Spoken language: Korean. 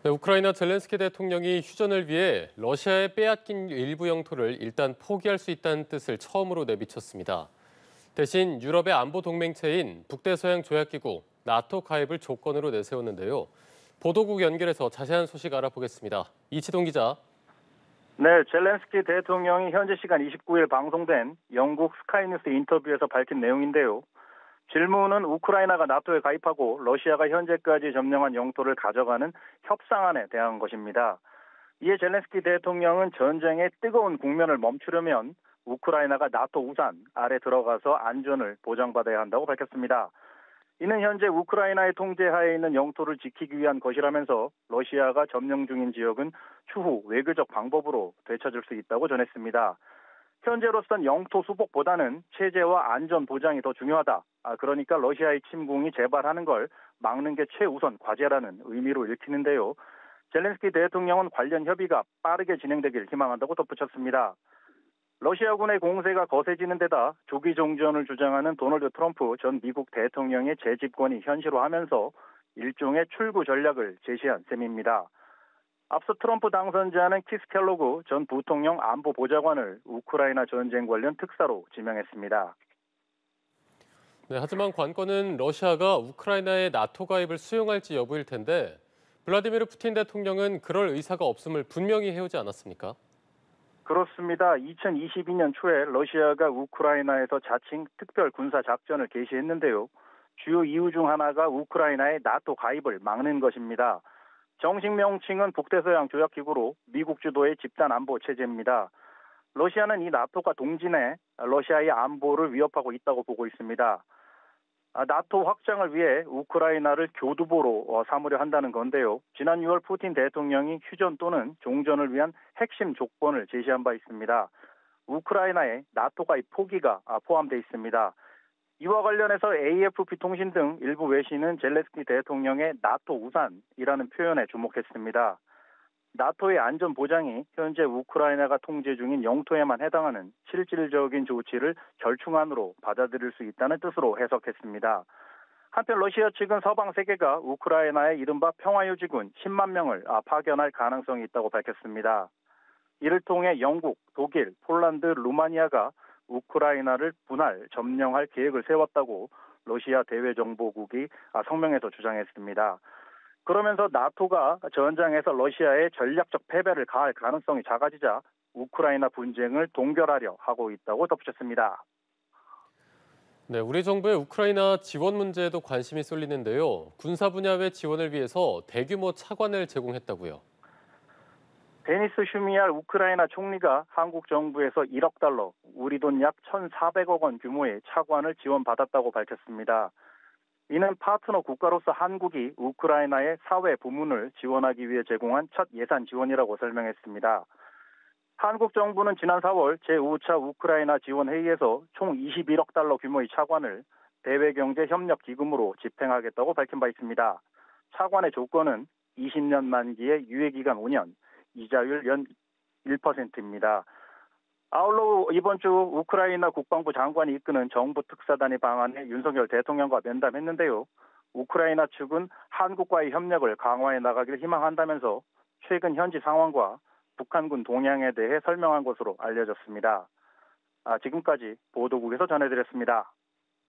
네, 우크라이나 젤렌스키 대통령이 휴전을 위해 러시아에 빼앗긴 일부 영토를 일단 포기할 수 있다는 뜻을 처음으로 내비쳤습니다. 대신 유럽의 안보 동맹체인 북대서양 조약기구 나토 가입을 조건으로 내세웠는데요. 보도국 연결해서 자세한 소식 알아보겠습니다. 이치동 기자. 네, 젤렌스키 대통령이 현지 시간 29일 방송된 영국 스카이뉴스 인터뷰에서 밝힌 내용인데요. 질문은 우크라이나가 나토에 가입하고 러시아가 현재까지 점령한 영토를 가져가는 협상안에 대한 것입니다. 이에 젤렌스키 대통령은 전쟁의 뜨거운 국면을 멈추려면 우크라이나가 나토 우산 아래 들어가서 안전을 보장받아야 한다고 밝혔습니다. 이는 현재 우크라이나의 통제하에 있는 영토를 지키기 위한 것이라면서 러시아가 점령 중인 지역은 추후 외교적 방법으로 되찾을 수 있다고 전했습니다. 현재로선 영토 수복보다는 체제와 안전 보장이 더 중요하다. 그러니까 러시아의 침공이 재발하는 걸 막는 게 최우선 과제라는 의미로 읽히는데요. 젤렌스키 대통령은 관련 협의가 빠르게 진행되길 희망한다고 덧붙였습니다. 러시아군의 공세가 거세지는 데다 조기 종전을 주장하는 도널드 트럼프 전 미국 대통령의 재집권이 현실화하면서 일종의 출구 전략을 제시한 셈입니다. 앞서 트럼프 당선자는 키스 켈로그 전 부통령 안보보좌관을 우크라이나 전쟁 관련 특사로 지명했습니다. 네, 하지만 관건은 러시아가 우크라이나의 나토 가입을 수용할지 여부일 텐데 블라디미르 푸틴 대통령은 그럴 의사가 없음을 분명히 해오지 않았습니까? 그렇습니다. 2022년 초에 러시아가 우크라이나에서 자칭 특별 군사 작전을 개시했는데요. 주요 이유 중 하나가 우크라이나의 나토 가입을 막는 것입니다. 정식 명칭은 북대서양 조약기구로 미국 주도의 집단 안보 체제입니다. 러시아는 이 나토가 동진해 러시아의 안보를 위협하고 있다고 보고 있습니다. 나토 확장을 위해 우크라이나를 교두보로 삼으려 한다는 건데요. 지난 6월 푸틴 대통령이 휴전 또는 종전을 위한 핵심 조건을 제시한 바 있습니다. 우크라이나의 나토 가입 포기가 포함되어 있습니다. 이와 관련해서 AFP 통신 등 일부 외신은 젤렌스키 대통령의 나토 우산이라는 표현에 주목했습니다. 나토의 안전 보장이 현재 우크라이나가 통제 중인 영토에만 해당하는 실질적인 조치를 절충안으로 받아들일 수 있다는 뜻으로 해석했습니다. 한편 러시아 측은 서방 세계가 우크라이나의 이른바 평화유지군 10만 명을 파견할 가능성이 있다고 밝혔습니다. 이를 통해 영국, 독일, 폴란드, 루마니아가 우크라이나를 분할, 점령할 계획을 세웠다고 러시아 대외정보국이 성명에서 주장했습니다. 그러면서 나토가 전장에서 러시아의 전략적 패배를 가할 가능성이 작아지자 우크라이나 분쟁을 동결하려 하고 있다고 덧붙였습니다. 네, 우리 정부의 우크라이나 지원 문제에도 관심이 쏠리는데요. 군사 분야 외 지원을 위해서 대규모 차관을 제공했다고요. 데니스 슈미알 우크라이나 총리가 한국 정부에서 1억 달러, 우리 돈 약 1,400억 원 규모의 차관을 지원받았다고 밝혔습니다. 이는 파트너 국가로서 한국이 우크라이나의 사회 부문을 지원하기 위해 제공한 첫 예산 지원이라고 설명했습니다. 한국 정부는 지난 4월 제5차 우크라이나 지원 회의에서 총 21억 달러 규모의 차관을 대외경제협력기금으로 집행하겠다고 밝힌 바 있습니다. 차관의 조건은 20년 만기의 유예기간 5년, 이자율 연 1%입니다. 아울러 이번 주 우크라이나 국방부 장관이 이끄는 정부 특사단의 방안에 윤석열 대통령과 면담했는데요. 우크라이나 측은 한국과의 협력을 강화해 나가길 희망한다면서 최근 현지 상황과 북한군 동향에 대해 설명한 것으로 알려졌습니다. 지금까지 보도국에서 전해드렸습니다.